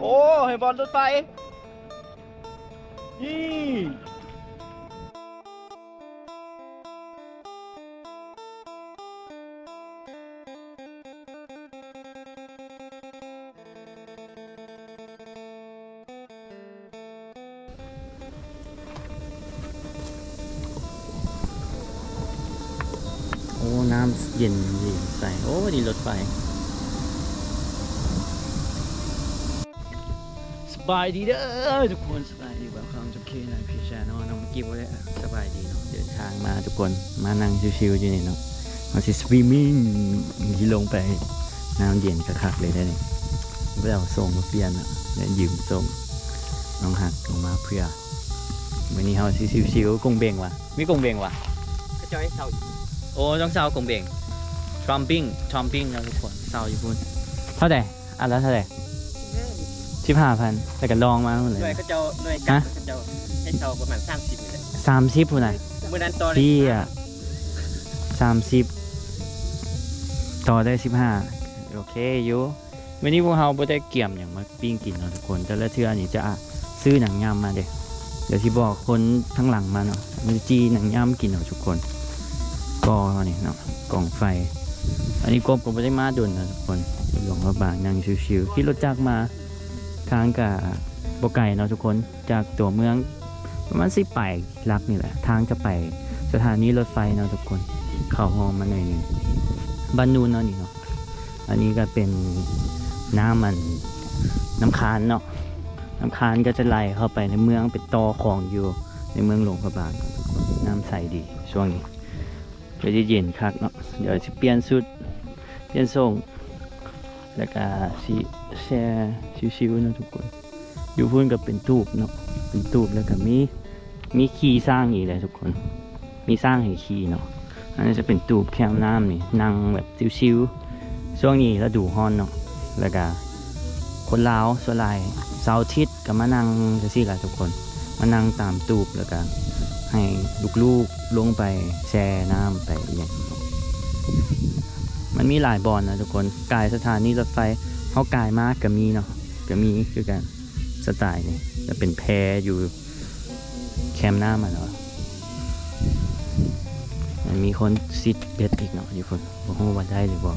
โอ้ให้บอลรถไฟนี่โอ้น้ำเย็นใสโอ้นี่รถไฟสบายดีเด้อทุกคนสบายดีแบบความจำเคนะพี่ชายน้องน้องกิ๊บเลยสบายดีเนาะเดินทางมาทุกคนมานั่งชิวๆอยู่นี่เนาะมาสิสวิมมิ่งที่ลงไปน้ำเย็นคักๆเลยได้เนี่ยไม่เอาส่งมาเปลี่ยนอ่ะเดี๋ยวยืมส่งน้องหักลงมาเพื่อวันนี้เขาสิชิวๆกงเบงวะมีกงเบงวะ ก็จะให้เสา โอ้ต้องเซากงเบงทรัมปิ้งนะทุกคนเซาอยู่พุ่นเท่าไหร่อันละเท่าไหร่15,000แต่กันลองมาหมดเลย หน่วยก็จะหน่วยจับก็จะให้เสาประมาณ30เลย 30พุ่นน่ะ เมื่อนั้นตอน พี่อ่ะ30ต่อได้15โอเคอยู่วันนี้พวกเราบ่ได้เกี่ยมอย่างมาปิ้งกินเนาะทุกคนแต่ละเทื่อนี่จะซื้อหนังยำมาเด้เดี๋ยวที่บอกคนทั้งหลังมาเนาะมือจีหนังยำกินเนาะทุกคนก็นี่เนาะกล่องไฟอันนี้กบก็ไม่ได้มาดุนนะทุกคนหลวงพระบางนั่งชิวๆขี่รถจักรมาทางกับบไก่เนาะทุกคนจากตัวเมืองประมาณ10 ไปลักนี่แหละทางจะไปสถานีรถไฟเนาะทุกคนเข้าห้องมาหน่อยนึงบ้านนูนเนาะนี่เนาะอันนี้ก็เป็นน้ำค้านเนาะน้ำค้านก็จะไหลเข้าไปในเมืองเป็นตอของอยู่ในเมืองหลวงพระบางทุกคนน้ำใสดีช่วงนี้ก็จะเย็นคักเนาะเดี๋ยวจะเปลี่ยนชุดเปลี่ยนทรงแล้วก็สิแช่ชิวๆนะทุกคนอยู่พุ่นก็เป็นตูบเนาะเป็นตูบแล้วก็มีขี่สร้างอีกเลยทุกคนมีสร้างให้ขี่เนาะอันนี้จะเป็นตูบแคมน้ำนี่นั่งแบบชิวๆช่วงนี้ฤดูร้อนเนาะแล้วก็คนลาวส่วนหลายเสาร์อาทิตย์ก็มานั่งจะสิล่ะทุกคนมานั่งตามตูบแล้วก็ให้ลูกๆลงไปแช่น้ำไปอย่างนี้มันมีหลายบอนนะทุกคนกายสถานีรถไฟเขากายมากก็มีเนาะก็มีคือกันสไตล์นี่จะเป็นแพอยู่แคมหน้ามันเนาะมันมีคนซิดเบ็ดอีกเนาะอยู่คนบอกว่าได้หรือบ่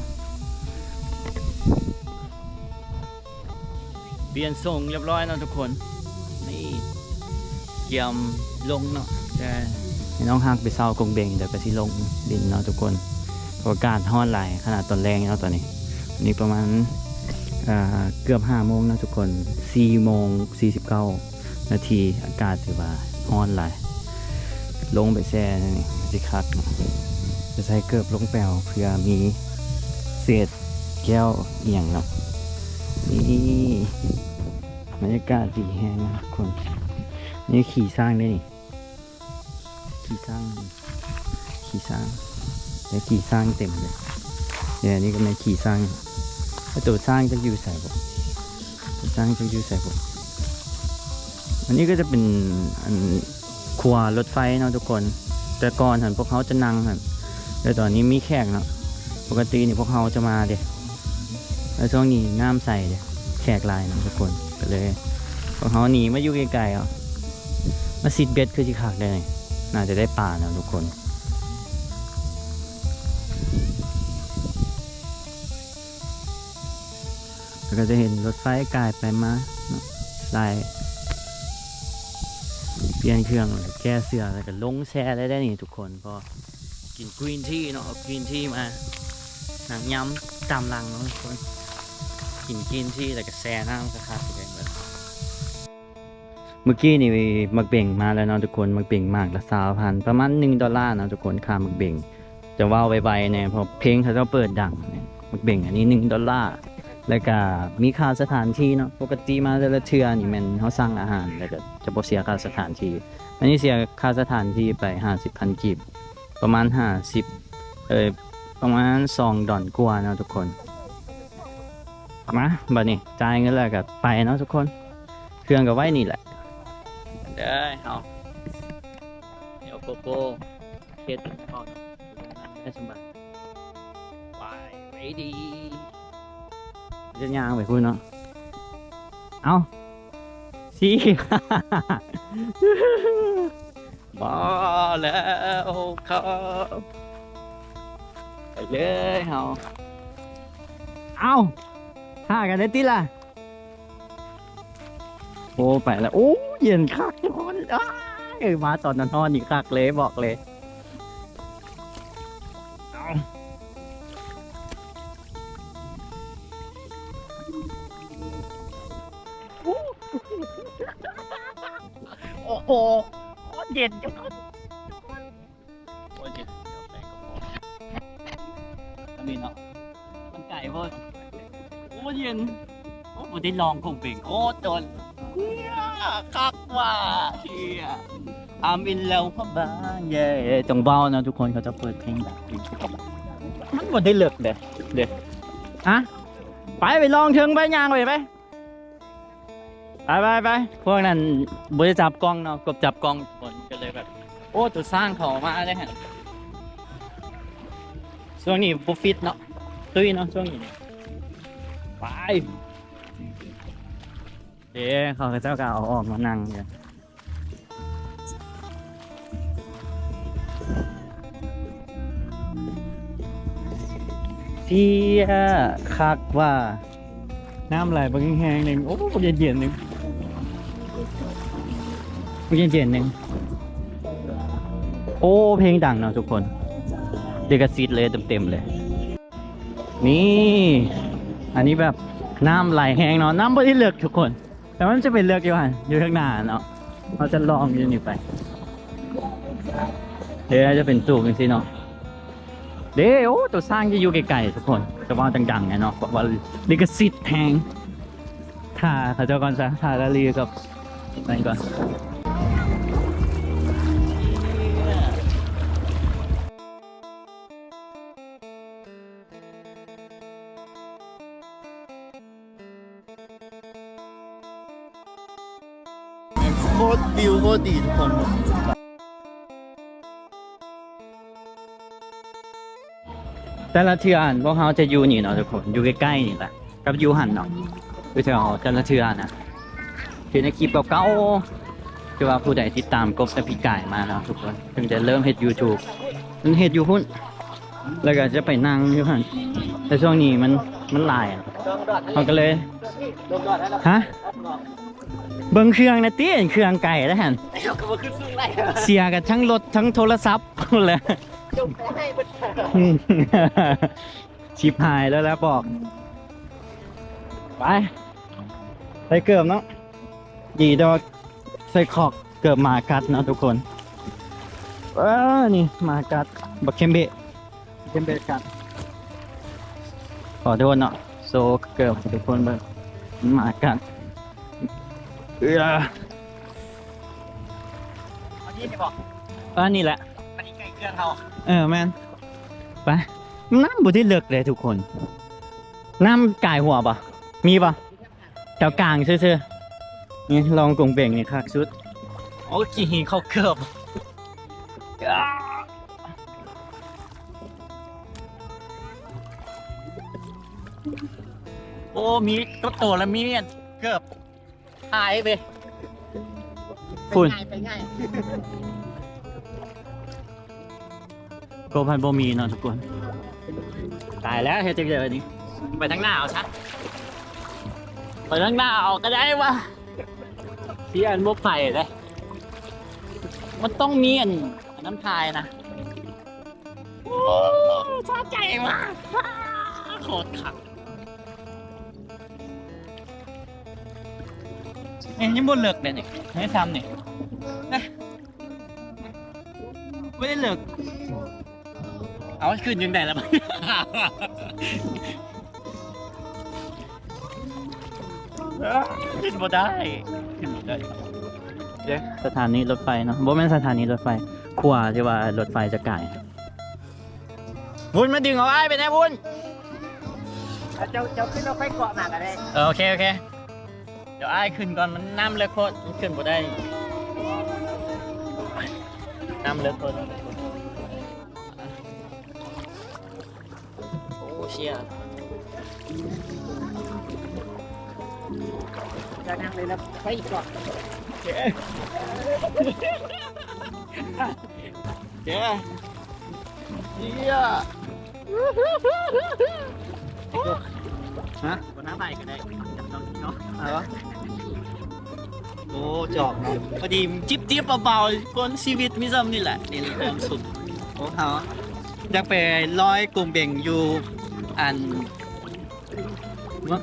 เปลี่ยนทรงเรียบร้อยเนาะทุกคนนี่เกี่ยมลงเนาะแต่ให้น้องฮักไปเศร้ากงเบงเดี๋ยวก็สิลงดินเนาะทุกคนอากาศร้อนหลายขนาดตอนแรงเนาะตอนนี้นี่ประมาณเกือบ5 โมงนะทุกคน4 โมง 49 นาทีอากาศถือว่าร้อนหลายลงไปแช่นี่สิคักเนาะจะใส่เกือบลงแปวเพื่อมีเศษแก้วเอียงเนาะนี่บรรยากาศดีแฮงนะทุกคนนี่ขี่สร้างได้นี่ขี่สร้างและขี่สร้างเต็มเลยเนี่ยนี่ก็ไม่ขี่สร้างตัวสร้างจะอยู่ใส่บ่ตัวสร้างจะอยู่ใส่บ่อันนี้ก็จะเป็นครัวรถไฟเนาะทุกคนแต่ก่อนพวกเขาจะนั่งแต่ตอนนี้มีแขกเนาะปกตินี่พวกเขาจะมาเด็แล้วช่วงนี้น้ำใส่เด็แขกลายนะทุกคนก็เลยพวกเขาหนีมาอยู่ไกลๆมาซิดเบ็ดคือที่ขากได้น่าจะได้ปลานะทุกคนแล้วก็จะเห็นรถไฟกายไปมาลายเปลี่ยนเครื่องแก้เสือแล้วก็ลงแช่ได้นี่ทุกคนพอกินกรีนทีเนาะเอากรีนทีมาหนังย้ำตามรังเนาะทุกคนกินกรีนทีแล้วก็แช่น้ำคักๆเลยเมื่อกี้นี่มักเบ่งมาแล้วเนาะทุกคนมักเบ่งมากละ20,000ประมาณ$1นะทุกคนค่ามักเบ่งจะว่าไวๆเนี่ยพอเพลงเขาจะเปิดดังมักเบ่งอันนี้$1แล้วก็มีค่าสถานที่เนาะปกติมาแต่ละเทื่อนี่มันเขาสั่งอาหารแล้วก็จะบ่เสียค่าสถานที่อันนี้เสียค่าสถานที่ไป50,000 กีบประมาณประมาณ$2กว่าเนาะทุกคนมาบัดนี้จ่ายเงินแล้วก็ไปเนาะทุกคนเครื่องก็ไว้นี่แหละเด้อเอาเดี๋ยวโกโก้เฮ็ดพอได้สบายไปดีจะย่างไปพูดเนาะ เอาสิมาแล้วครับไปเลยเฮาเอาท่ากันได้ติล่ะโอ้ไปแล้วโอ้เย็นคักทุกคนมาตอนนอนนี่คักเลยบอกเลยเอาโอ้โหโคตรเย็นทุกคนโคตรเย็นเดี๋ยวไปก็พออันนี้เนาะมันไก่พอดโอ้เย็นโอ้ผมได้ลองคงเบ่งโคตรจนเฮียคักว่าเฮียอามินแล้วพ่อบ้านเย่จงเบานะทุกคนเขาจะเปิดเพลงแบบนี้มันบ่ได้เลิกเด้อะไปลองเชิงไปย่างไปพวกนั้นบริจับกล้องเนาะกบจับกล้องทุกคนก็เลยแบบโอ้ตัวสร้างเขามาได้ฮะช่วงนี้บุฟิตเนาะตุ้ยเนาะช่วงนี้ไปเดี๋ยวเขาเจ้าก็เอาออกมานั่งเนี่ยเสียคักว่าน้ำไหลบางแห้งหนึ่งโอ้เย็นๆหนึ่งเย็นๆหนึ่งโอ้เพลงดังเนาะทุกคนเดกซิตเลยเต็มๆเลยนี่อันนี้แบบน้ำไหลแห้งเนาะน้ำไม่ได้เลือกทุกคนแต่มันจะเป็นเลือกอยู่ข้างหน้าเนาะเราจะลองอยู่นี่ไปเดี๋ยวจะเป็นตูบจริงๆเนาะเดี๋ยวตัวสร้างจะอยู่ไกลๆทุกคนจะว่าดังๆไงเนาะบอกว่าลิขสิทธิ์แพงถ้าเขาเจ้าก่อนซะถ้าละลีกับนั่นก่อนโคตรวิวโคตรดีทุกคนแต่ละเทือนพวกเขาจะอยู่นี่เนาะทุกคนอยู่ใกล้ๆนี่แหละกับอยู่หันเนาะคือแถวแต่ละเทือนนะคือในคลิปเก่าๆคือว่าผู้ใดติดตามกบแต่พี่ก่ายมาเนาะทุกคนถึงจะเริ่มเฮ็ด YouTube มันเฮ็ดอยู่พุ่นแล้วก็จะไปนั่งอยู่หันแต่ช่วงนี้มันหลายเขาก็เลยฮะเบิ่งเครื่องนะตี้เครื่องไก่แล้วหันเสียกันทั้งรถทั้งโทรศัพท์เลยชิบหายแล้วบอกไปเกือบเนาะดีดอกใส่ขอกเกือบมากัดเนาะทุกคนนี่มากัดบักเคมเบะกัดขอโทษเนาะโซเกือบทุกคนแบบมากัดนี่บอกนี่แหละอันนี้ใกล้เครื่องเขาแมนไปน้ำบุที่เลือกเลยทุกคนน้ำกายหัวปะมีปะแถวกลางซื่อๆนี่ลองกงเบ่งนี่คักสุดโอ้กี่หินเขาเกือบโอ้มีก็โตแล้วมีเกือบหายไปฝุ่นไปง่ายโกพันโบมีเนาะทุกคนตายแล้วเฮจิเจอนี่ไปทางหน้าเอาชัดไปทางหน้าเอาก็ได้วะที่อันบกไผ่เลยมันต้องมีอันน้ำพายนะโอ้ชาใจว่ะโคตรขังนี่บนเลิกเลยนี่ไม่ทำนี่ไม่ได้เลิกเอาขึ้นยังไงแล้วมั้งขึ้นบ่ได้เดี๋ยวสถานีรถไฟเนาะบ่แม่นสถานีรถไฟขวาที่ว่ารถไฟจะไกลวุ้นมาดึงเอาไอ้ไปนะวุ้นเจ้าขึ้นรถไฟเกาะหนักอะไรโอเคเดี๋ยวไอ้ขึ้นก่อนมันน้ำเลือกโคตรขึ้นบ่ได้น้ำเลือกโคตรโอ้เชี่ย จะนั่งเลยแล้วไปอีกเกาะ เย้เยี่ยฮะ บนน้ำใบก็ได้จับน้องเนาะ อะไรวะโอ้จอกเนาะพอดีจิ๊บจิ๊บเบาๆคนชีวิตมิซ้ำนี่แหละนี่ความสุขโอ้เขาอยากไปร้อยกลุ่มเบ่งอยู่อัน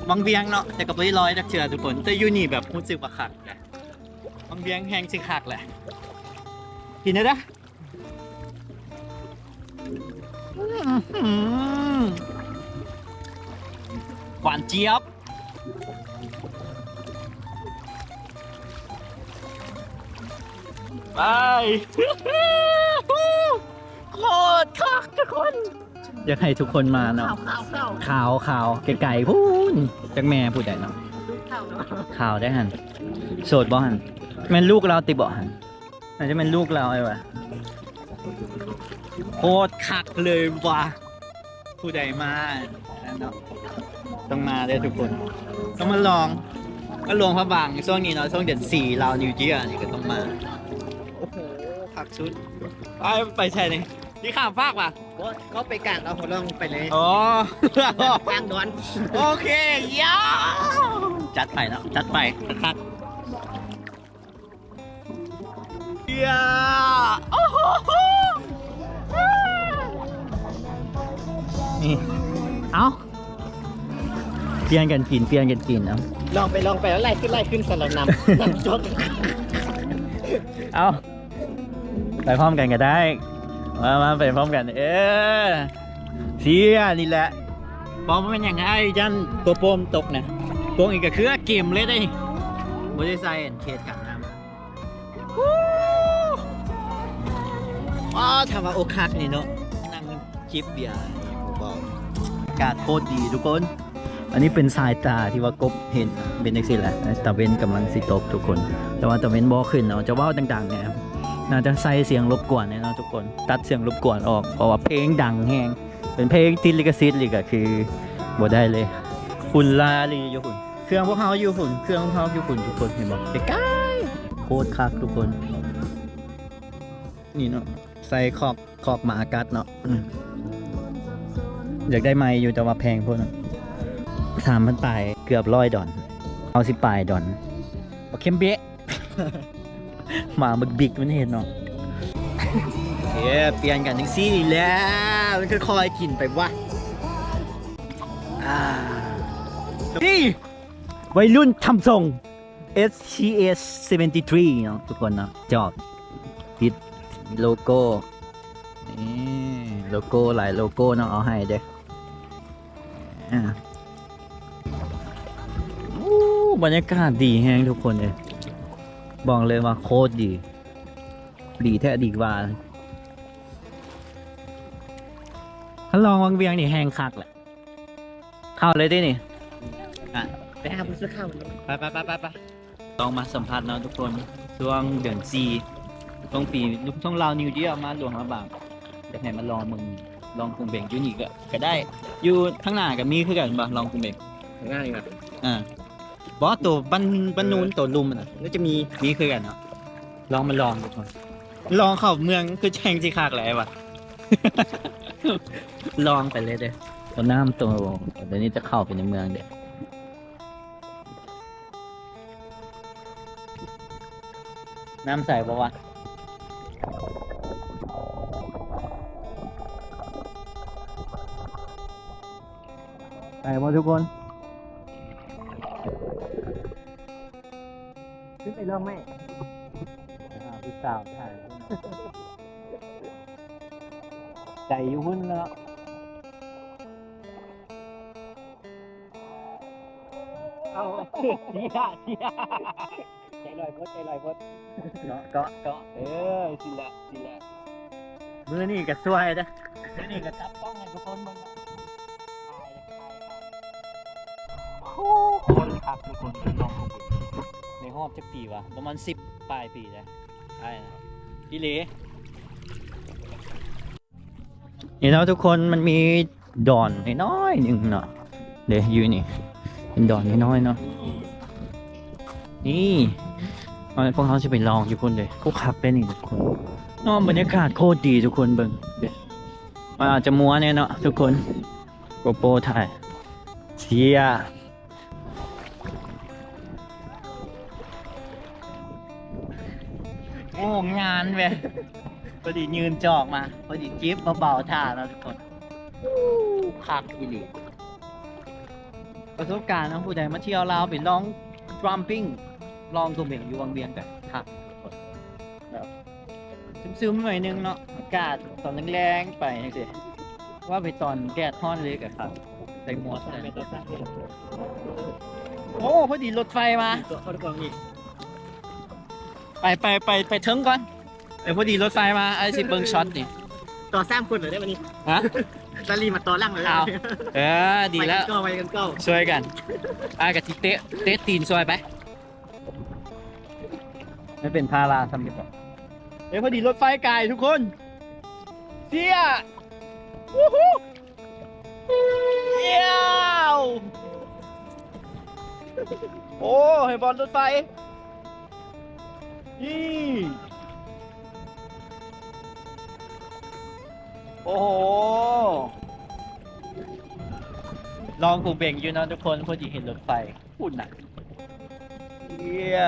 วังเวียงเนาะแต่ก็ไม่ได้ร้อยนักเชื่อทุกคนแต่อยู่นี่แบบรู้สึกว่าคักแหละวังเวียงแห้งสิคักแหละกินได้ละหวานเจี๊ยบไป โคตรคักทุกคนอยากให้ทุกคนมาเนาะ ข้าว ข่าวไก่พูนจักแม่พูดได้เนาะ ลูกข้าวเนาะ ข่าวได้หันโสดบ่หันแม่นลูกเราติบ่หันอาจจะเป็นลูกเราไอ้วะโคตรคักเลยว่ะผู้ใดมานั่นเนาะต้องมาเลยทุกคนต้องมาลองก็ลงพระบางช่วงนี้เนาะช่วงเดือน4เรานิวเยียร์นี่ก็ต้องมาโอ้โหคักชุดไปใช่เลยที่ข้ามฟากว่ะ ก็ไปกลางเอาหัวลงไปเลย อ๋อ กลางดอน โอเคยาวจัดไปเนาะจัดไปครับยาโอ้โหนี่เอาเปลี่ยนกันกินเอา ลองไปแล้วไล่ขึ้นสลับนำจด เอาไปพร้อมกันก็ได้มาไปพร้อมกันเสียนี่แหละบอมเป็นอย่างไรยันตัวโปมตกนะโกงอีกก็คือเกมเลยได้บริษัทเขตกันน้ำว้าวทำมาโอคักนี่เนาะนั่งจิบเบียร์บอกอากาศโคตรดีทุกคน อันนี้เป็นสายตาที่ว่ากบเห็นเป็นจังซี่แหละตะเวนกำลังสิตกทุกคน แต่ว่าตะเวนบ่ขึ้นเนาะจะว่าวต่างๆเนี่ยน่าจะใส่เสียงรบกวนเนี่ยเนาะทุกคนตัดเสียงรบกวนออกเพราะว่าเพลงดังแฮงเป็นเพลงติดลิขสิทธิ์เลยก็คือบ่ได้เลยฝุ่นลาลีอยู่ฝุ่นเครื่องพวกเขาอยู่ฝุ่นเครื่องพวกเขาอยู่ฝุ่นทุกคนเห็นบ่ใกล้ๆโคตรคักทุกคนนี่เนาะใส่ขอกหมากัดเนาะอยากได้ไม้อยู่แต่ว่าแพงพวกนั้น3,000 ปลายเกือบ100 ดอลเอา10 ปลายดอลบ่เข้มเบ๊ะ หมาบึกบิกมันเห็นเนาะเปลี่ยนกันจังซี่นี่แหล้วมันค่อยๆกินไปวะนี่วัยรุ่นทำทรง SCS 73เนาะทุกคนเนาะจอบติดโลโก้นี่โลโก้หลายโลโก้เนาะเอาให้เด้บรรยากาศดีแฮงทุกคนเลยบอกเลยว่าโคตรดีแท้ดีกว่าถ้าลองวังเวียงนี่แห้งคักแหละเข้าเลยดินี่ ไปหาผู้ซื้อข้าว ไปลองมาสัมผัสเนาะทุกคนช่วงเดือน4ช่วงปีช่วงลาวนิวเยียร์มาหลวงพระบางจะให้มาลองมึงลองกรุงเบ่งอยู่นี่ก็ได้อยู่ข้างหน้ากับมีคือกันบ่ลองกรุงเบ่ง ง่ายครับ บอสตัวบ้านนูนตัวลุมน่ะก็จะมีคือกันเนาะลองมาลองทุกคนลองเข้าเมืองคือแข่งสิคักแหละวะ ลองไปเลยเด้อตัวน้ำตัวเดี๋ยวนี้จะเข้าไปในเมืองเด้อน้ำใสปะวะใส่ปะทุกคน ขึ้นไปเรื่องไหม ผู้สาวถ่ายใจอยู่หุ้นแล้ว เอาเสียใจลอยพดเนาะก็สิละมือนี่ก็สวยนะมือนี่ก็จับต้องให้ทุกคนมึงคนครับทุกคนน้องของผมในหอบจักปีวะประมาณ10 ปลายปีเลยใช่นะพี่เล่นี่เนาะทุกคนมันมีดอนน้อยๆหนึ่งเนาะเดี๋ยวอยู่นี่เป็นดอนน้อยๆเนาะ นี่พวกเขาจะไปลองทุกคนเลยพวกขับเป็นอีกทุกคนนอกบรรยากาศโคตรดีทุกคนเบิ่งมันอาจจะมัวเนี่ยเนาะทุกคนโกโปรถ่ายเชียโอ้งานเว้ยพอดียืนจอกมาพอดีจิ๊บเบาๆท่าแล้วทุกคนคักอีหลีประสบการณ์นะผู้ใดมาเที่ยวลาวไปลองทรัมปิ้งลองตัวเบ่งอยู่วังเวียงกันครับแบบซึมๆหน่อยนึงเนาะอากาศตอนแรงๆไปนี่สิว่าไปตอนแดดฮ้อนเลยกับครับใส่หมวกโอ้พอดีรถไฟมาไปถึงก่อนเดี๋ยวพอดีรถไฟมาไอ้สิเบิ้งช็อตนี่ ต่อสร้างคนเหรอได้วันนี้ ฮะ ตาลีมาต่อล่างเลย เอาดีแล้ว ไปกันก็ ช่วยกันกับที่เตะตีนช่วยไปไม่เป็นพาราสำเร็จหรอกเดี๋ยวพอดีรถไฟไกลทุกคนเสียวู้ฮู้เยี่ยวโอ้ให้บอลรถไฟนี่โอ้โหลองกูเบ่งอยู่นะทุกคนพอดีเห็นรถไฟพูดหนักเยี่ย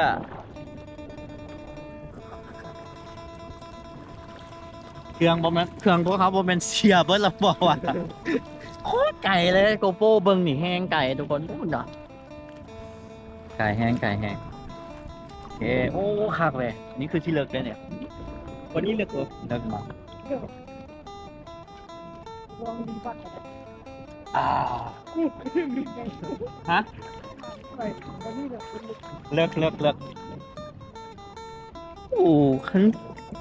เครื่องบ่แม่นเครื่องพวกเขาบ่แม่นเสียเบิดละบ่ว่ะโคตรไก่เลยโกโปเบิ่งนี่แห้งไก่ทุกคนพูดหนักไก่แห้งโอเคโอ้คักเลยนี่คือที่เลิกเลยเนี่ย วันนี้เลือกตัว เลิกมา วางดีบัตร ฮะ วันนี้เลือก เลิกโอ้คัน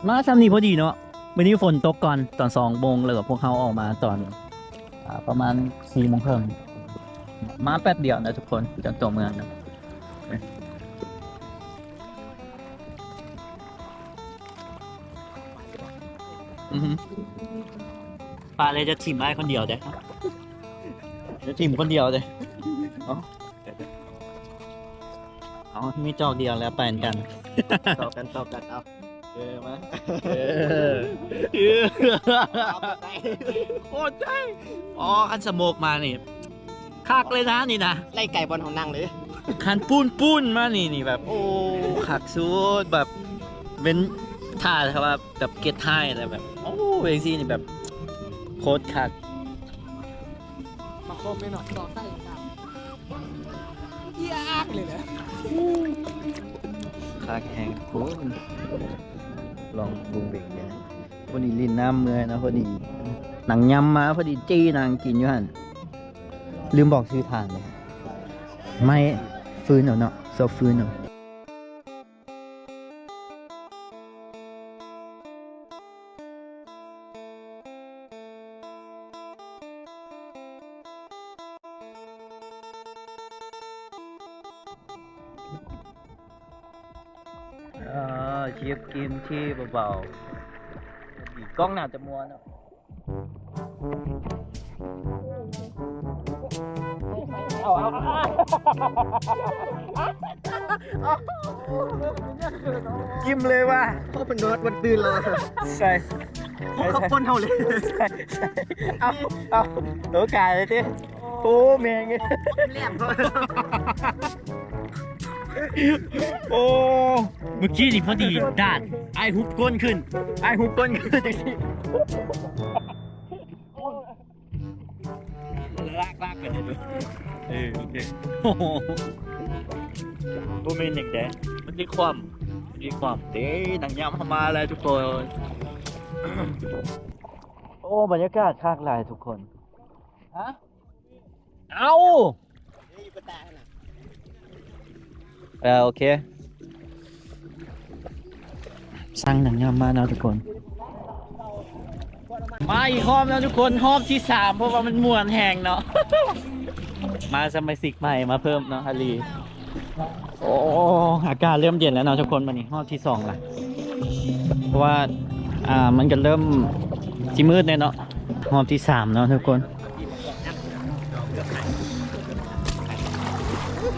มาซ้ำนี่พอดีเนาะวันนี้ฝนตกก่อนตอน2 โมงเลยพวกเขาออกมาตอนประมาณ4 โมงครึ่งมาแป๊บเดียวนะทุกคนจากตัวเมืองนะปลาเลยจะถิ่มได้คนเดียวเด้จะถิ่มคนเดียวเด้เอามีจอกเดียวแล้วไปกัน ต่อกันเอามา โคตรใจอ๋อคันสโมกมานี่คักเลยนะนี่นะ ไล่ไก่บอลของนั่งเลย คันปูนมานี่แบบโอ้คักสุดแบบเป็นท่าครับว่าแบบเก็ตไฮอะไรแบบโอ้เวงซี่นี่แบบโคตรคัก มาโคมไปหน่อยต่อใต้ครับยากเลยนะ คักแห้งโอ้ลองบุงเบงเนี่ยพอดีลิ้นน้ำเมื่อยนะพอดีหนังยำมาพอดีจี้นางกินอยู่หันลืมบอกชื่อทางเลยไม่ฟื้นเหรอเนาะโซฟื้นเหรอเชียบกินที่เบาๆกล้องหนาจะมัวเนาะจิ้มเลยว่ะ เขาเป็นนวดวันตื่นเลย ใช่ เขาพ่นเท่าเลย เอาโอกาสเลยที่โอ้เมียง แหลมเขา โอ้เมื่อกี้นี่พอดีด่านไอฮุบก้นขึ้นจังสิลากกันเลยโอเคโอ้โหโมเมนต์อย่างแดงมันมีความเด้หนังยำเข้ามาเลยทุกคนโอ้บรรยากาศคากลายทุกคนฮะเอาโอเคสั่งหนังยำมาแล้วทุกคนมาอีกรอบแล้วทุกคนรอบที่3เพราะว่ามันม่วนแหงเนาะ มาสมาชิกใหม่มาเพิ่มเนาะฮารีโอ้อากาศเริ่มเย็นแล้วเนาะทุกคนวันนี้รอบที่2ละเพราะว่ามันก็เริ่มจิมืดเนี่ยเนาะรอบที่3เนาะทุกคน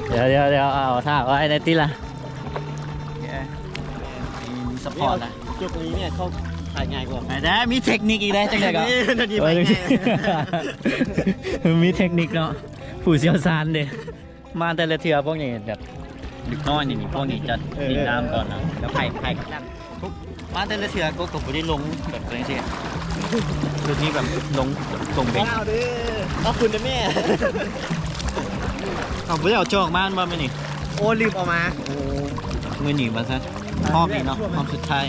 เดี๋ยวเอาท่าไว้ในที่ละ สปอร์ตนะ จุดนี้เนี่ยเขาถ่ายง่ายกว่า ไอ้ได้มีเทคนิคอีกได้จังไงก็ นาทีไปไง มีเทคนิคเนาะผู้เชี่ยวชาญเด้มาแต่ละเทือพวกนี้แบบดึกน้อยนี่พวกนี้จะดินน้ำก่อนนะแล้วไผ่กันดันปุ๊บมาแต่ละเทือก็ไม่ได้ลงแบบอะไรสิจุดนี้แบบลงตรงเบง เอาดิขอบคุณนะแม่ เอาไม่ได้เอาจอกมาบ้างไหมนี่ โอ้ลืมเอามา โอ้มือหนีมาซะห้อมอีกเนาะห้อมสุดท้าย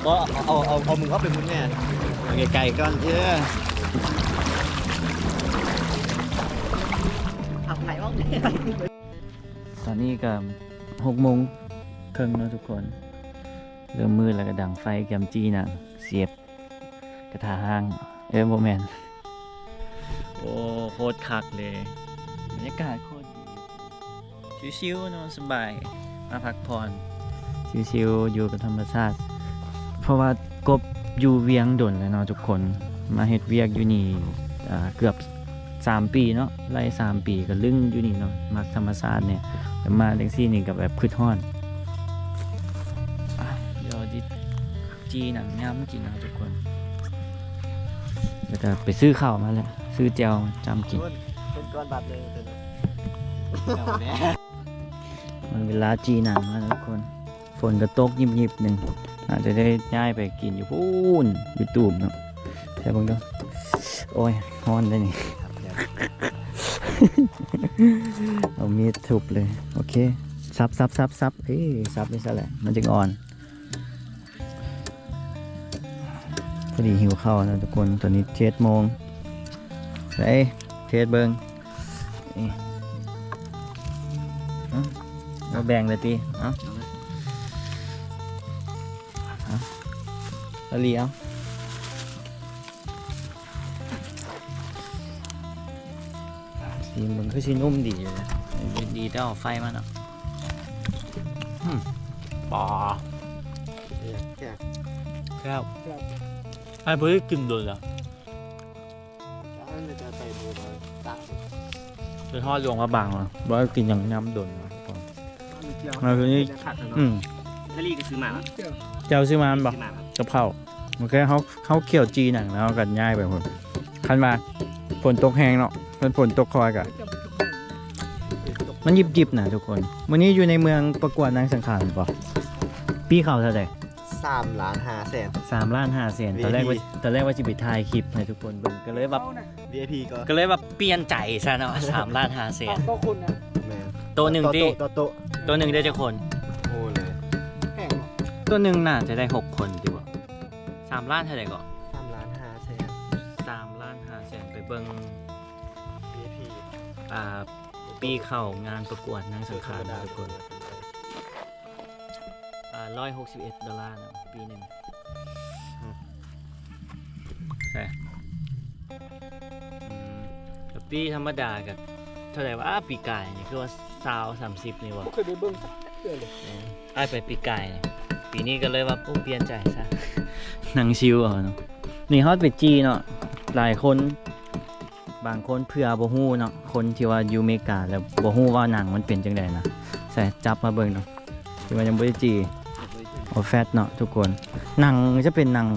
ก็เอามือเข้าไปมุนแม่ ไกลๆก่อนเยอะ ทำไหนบ้าง ตอนนี้ก็6:30นแล้วทุกคนเริ่มมืดแล้วก็ดังไฟแกมจีน่ะเสียบกระทะห้างโมแมนโอ้โคตรคักเลยบรรยากาศโคตรดีชิวๆนอนสบายมาพักผ่อนชิวๆอยู่กับธรรมชาติเพราะว่ากบอยู่เวียงดนแล้วเนาะทุกคนมาเฮ็ดเวียกอยู่นี่เกือบ3 ปีเนาะไล่3 ปีก็ลึงอยู่นี่เนาะมักธรรมชาติเนี่ยแต่มาจังซี่นี่ก็แบบคืดฮ้อนเดี๋ยวดิจีหนังงามกินนะทุกคนเดี๋ยวจะไปซื้อข้าวมาแล้วซื้อแจวจำกิน เป็นก้อนบัตรเลยเดี๋ยวนี้ มันเวลาจีหนังแล้วทุกคนฝนก็ตกยิบๆหนึ่งอาจจะได้ย้ายไปกินอยู่พูนอยู่ตูมเนาะใช่บ้างเนาะโอ้ยฮ้อนได้นี่ เอามีดทุบเลยโอเคซับเอ้ยซับนี่ซะแหละมันจึงอ่อนพอดีหิวข้าวนะทุกคนตอนนี้7 โมงเฮ้ยเทสเบิงนี่เราแบ่งเลยตีเอาเอาเลี้ยวสีมันก็ชินุ่มดีอยู่นะดีแต่เอาไฟมาเนาะปลาครับไอ้เพื่อกินโดนอ่ะจะทอดรวงพระบางเหรอบอกว่ากินอย่างน้ำโดนนะมาคือนี่นาลีก็ซื้อมา เจ้าซื้อมาบอกกะเพราโอเคเขาเคี่ยวจีหนังแล้วกันง่ายไปหมดคันมาฝนตกแห้งเนาะมันฝนตกคอยกันมันยิบๆนะทุกคนวันนี้อยู่ในเมืองประกวดนางสังขารป่ะปีเขาเท่าไหร่3,500,000 3,500,000ตอนแรกว่าจะไปถ่ายคลิปให้ทุกคนเบิ่งก็เลยแบบ VIP ก็เลยแบบเปลี่ยนใจซะเนาะ3,500,000 โต๊ะคุณนะ ตัวหนึ่งที่ โต๊ะ ตัวหนึ่งได้จะคน โอ้เลยแพง ตัวหนึ่งน่าจะได้6 คนดีกว่า3 ล้านเท่าไหร่ก่อน 3,500,000 3,500,000ไปเบิ่ง VIP ปีเข้างานประกวดนางสังขารนะทุกคน$161นะปีหนึ่งใช่แล้วปีธรรมดากับเท่าไหร่ว่าปีกายนี่คือว่า30นี่วะ เคยไปเบิ้งสักเดือนเลย ไปปีกายนี่ปีนี้ก็เลยว่าเปลี่ยนใจซะหนังชิวเอาเนาะนี่ฮอตไปจีเนาะหลายคนบางคนเพื่อบ่ฮู้เนาะคนที่ว่าอยู่อเมริกาแล้วบ่ฮู้ว่าหนังมันเป็นจังไดนะใช่จับมาเบิ่งเนาะที่มันยังบ่ได้จีโอแฟตเนาะทุกคนหนังจะเป็นหนัง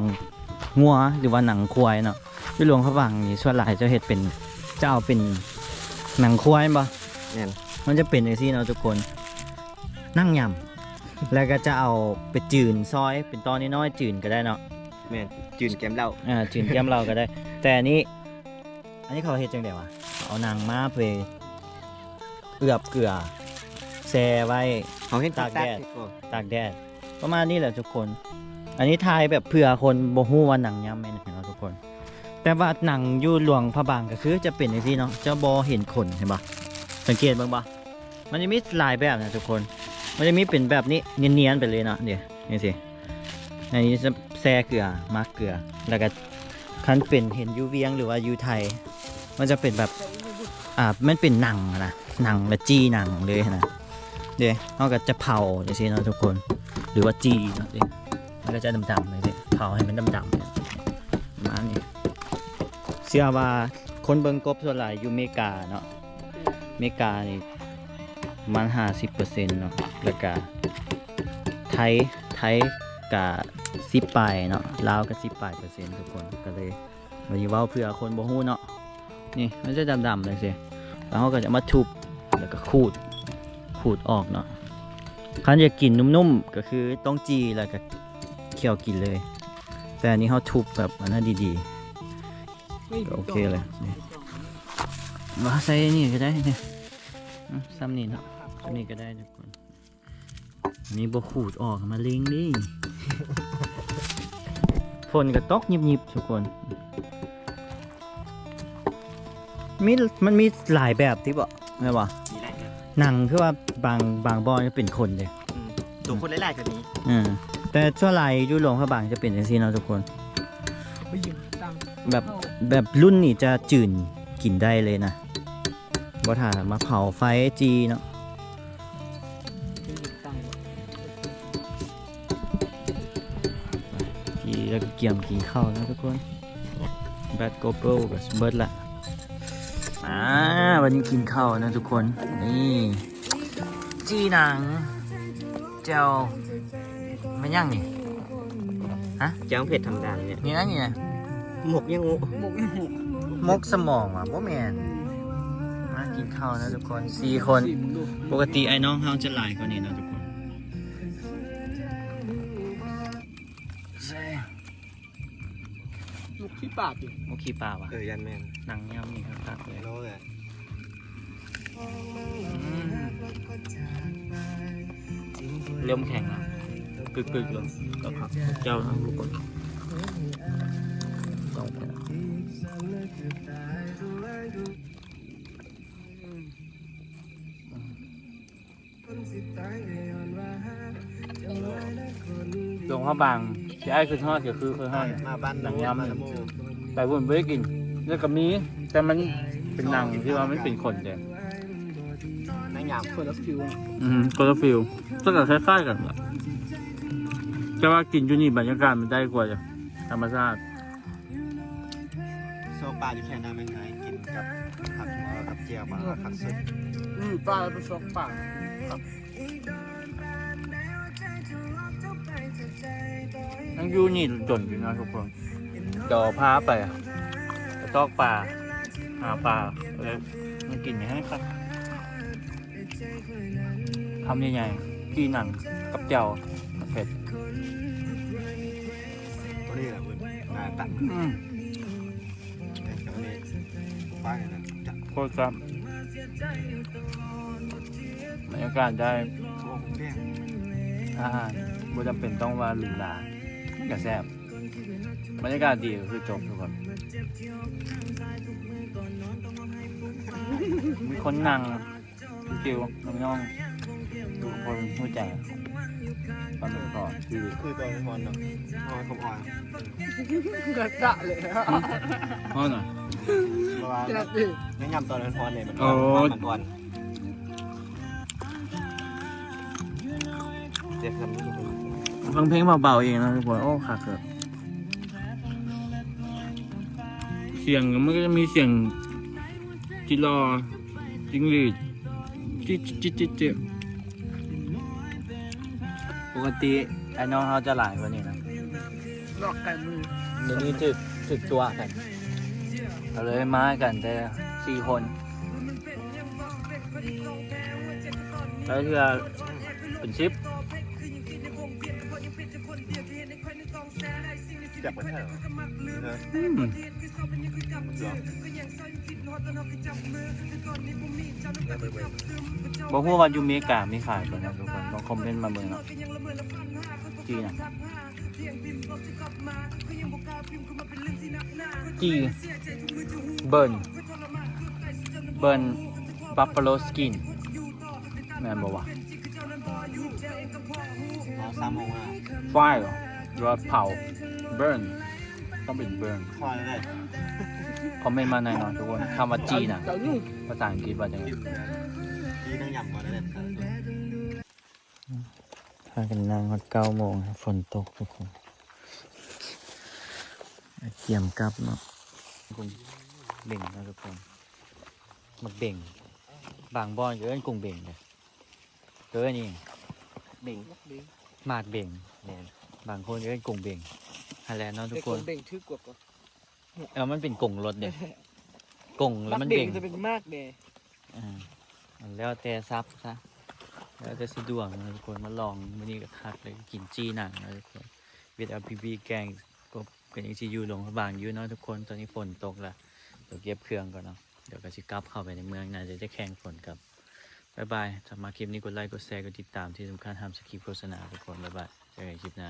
งัวหรือว่าหนังควายเนาะที่หลวงพระบางนี่ส่วนหลายจะเฮ็ดเป็นเจ้าเป็นหนังควายบ่ เนี่ย มันจะเป็นจังซี่เนาะทุกคนนั่งยำแล้วก็จะเอาไปจืนซอยเป็นตอนน้อยๆจืนก็ได้เนาะ แม่นจืนแกมเหล้า จืนแก้มเราก็ได้ แต่อันนี้เขาเฮ็ดจังได๋วะเอาหนังมาไปเอือบเกลือแช่ไว้ เขาเห็น ตากแดดประมาณนี้แหละทุกคน อันนี้ทายแบบเผื่อคนบ่ฮู้ว่าหนังยำแม่นเนาะทุกคน แต่ว่าหนังอยู่หลวงพระบางก็คือจะเป็นจังซี่เนาะจะบ่เห็นขนเห็นบ่สังเกตเบิ่งบ่มันจะมีหลายแบบนะทุกคน มันจะมีเป็นแบบนี้เนียนๆไปเลยเนาะเดี๋ยวนี่สิอันนี้จะแช่เกลือมักเกลือแล้วก็คันเป็นเห็นอยู่เวียงหรือว่าอยู่ไทย มันจะเป็นแบบมันเป็นหนังนะหนังและจี้หนังเลยนะเดี๋ยวเขาก็จะเผาจังซี่เนาะทุกคน หรือว่าจี้เนาะเดี๋ยวมันก็จะดำๆเลยเดี๋ยวเผาให้มันดำๆเนี่ยประมาณนี้เชื่อว่าคนเบิ่งกบส่วนหลายอยู่อเมริกาเนาะอเมริกานี่มัน50%เนาะแล้วก็ไท ไทยกับ10ปลายเนาะลาวกับ10ปลายเปอร์เซ็นต์ทุกคนก็เลยวันนี้เว้าเพื่อคนบ่ฮู้เนาะนี่มันจะดำๆเลยสิแล้วเขาก็จะมาทุบแล้วก็ขูดออกเนาะคันอยากกินนุ่มๆก็คือต้องจีแล้วก็เคี่ยวกินเลย แต่อันนี้เขาทุบแบบอันนั้นดีๆโอเคเลยนี่ว่าใส่นี่ก็ได้เนี่ยซ้ำนี่เนาะซ้ำนี่ก็ได้ทุกคนอันนี้บ่ขูดออกมาเล็งดิฝนก็ตกยิบๆทุกคนมันมีหลายแบบที่บ่แม่บ่ มีอะไรเนี่ย หนังคือว่าบางบอนก็เป็นคนเลย ตัวคนหลายๆกว่านี้ แต่ส่วนหลายอยู่โรงพยาบาลจะเป็นจังซี่เนาะทุกคน ไปยืมตังค์ แบบรุ่นนี่จะจืดกินได้เลยนะบ่ถ้ามาเผาไฟจีเนาะ ไปยืมตังค์ จีแล้วก็เกี่ยมกินข้าวนะทุกคนแบทโกโปรกับเบิร์ดละวันนี้กินข้าวนะทุกคนนี่จีหนังเจ้าไม่ย่างนี่ฮะ เจ้าเผ็ดธรรมดาเนี่ย นี่นะนี่นะ หมกยังงู หมกไม่หก มกสมองอ่ะบ่แมนมากินข้าวนะทุกคน4 คน สิมึงดู ปกติไอ้น้องเฮาจะหลายกว่านี้นะทุกคน ลูกที่ปากดิ มกขี้ปลาวะ ยันแมน หนังย่ำนี่ครับเลย โลเลย เริ่มแข็งแล้วกึกๆเลยกับผักเจ้านะทุกคนต้องไปนะหลวงพ่อบางที่ไอ้คือทอดก็คือห้า มาบ้าน หนังยำ มาละโม แต่ผมไม่ได้กินแล้วกับนี้แต่มันเป็นหนังที่ว่าไม่เป็นคนเดียว นั่งยำ คนละฟิว คนละฟิลก็คล้ายๆกันแหละแต่ว่ากินอยู่นี่บรรยากาศมันได้กว่าจ้ะธรรมชาติ โซปลาอยู่แค่น้ำแมงไงกินกับผักหัวกับเจียวปลาผักสด ปลาไปซอกปาก ทั้งยูนี่จนอยู่นะทุกคนเดี๋ยวพาไปตอกปลาหาปลาเลยมันกินให้ครับทำยังไงกีหนังกับเจียวเผ็ด ตัวนี้แหละคุณงานตัดตัวนี้ป้ายนั่นจัด โคตรครับบรรยากาศได้ โอ้โหเปี้ยง อาหารบ่จำเป็นต้องว่าหรูหรามันก็แซ่บบรรยากาศดีก็คือจบทุกคนมีคนนั่งคิวน้องๆทุกคนหัวใจตอนนี้ก็คือ คือตัวฮอนเนาะฮอนคมอ่อน กระดะเลย ห้อหน่อย เพราะว่า จะดิ นั่งยำตอนนั้นฮอนเลยมัน โอ้ มันอ่อนเจ็บคำนี้ทุกคน ฟังเพลงเบาๆเองนะทุกคนโอ้ขาดเกิดเสียงมันก็จะมีเสียงจิรอจิงหรีดจิ๊ดปกติไอ้น้องเขาจะหลายกว่านี้นะ หลอกไก่มือ เดี๋ยวนี้ถึกตัวกันเราเลยมากันแต่4 คนแล้วเพื่อเป็นชิป จับมันเถอะเออ บอกว่าอยู่อเมริกาไม่ขายกันนะทุกคนลองคอมเมนต์มาเบิ่งเนาะจีนะจีเบิร์นบัฟฟาโลสกินแม่นบอกว่า เอา3 โมงอ่ะ ไฟเหรอหรือว่าเผาเบิร์นต้องเป็นเบิร์น คอยเลย คอมเมนต์มาหน่อยเนาะทุกคนคำว่าจีนะ เจ้ายุ่ง ภาษาอังกฤษว่าจังไง ที่นั่งยำก่อนเลย พากันนั่งวัด9 โมงฝนตกทุกคนเกี่ยมกลับเนาะกุ้งเบ่งนะทุกคนมักเบ่งบางบอนเกินกุ้งเบ่งเลยเกินนี่ เบ่ง หมากเบ่งเนี่ยบางคนก็เป็นกงเบ่งฮาแลนด์เนาะทุ แต่ ก ค คน นเบ่งทึกกว่าก็ มันเป็นกงรถเนี่ยกงแล้วมัน เบ่ เบ่ ง ง จะเป็นมากเด้ อ่าแล้วแต่ซับซะแล้วแต่สะดวกนะทุกคนมาลองมื้อนี้ก็คักเลยกินจี้หนังนะทุกคนวิด LPV แกงก็ยังสิอยู่ลงพระบางอยู่เนาะทุกคนตอนนี้ฝนตกแล้วเดี๋ยวเก็บเครื่องก่อนเนาะเดี๋ยวก็สิกลับเข้าไปในเมืองน่าจะได้แข่งฝนกับบ๊ายบายถ้ามาคลิปนี้กดไลค์กดแชร์กดติดตามที่สำคัญห้ามสกิปโฆษณาทุกคนบ๊ายบายเจอกันคลิปหน้า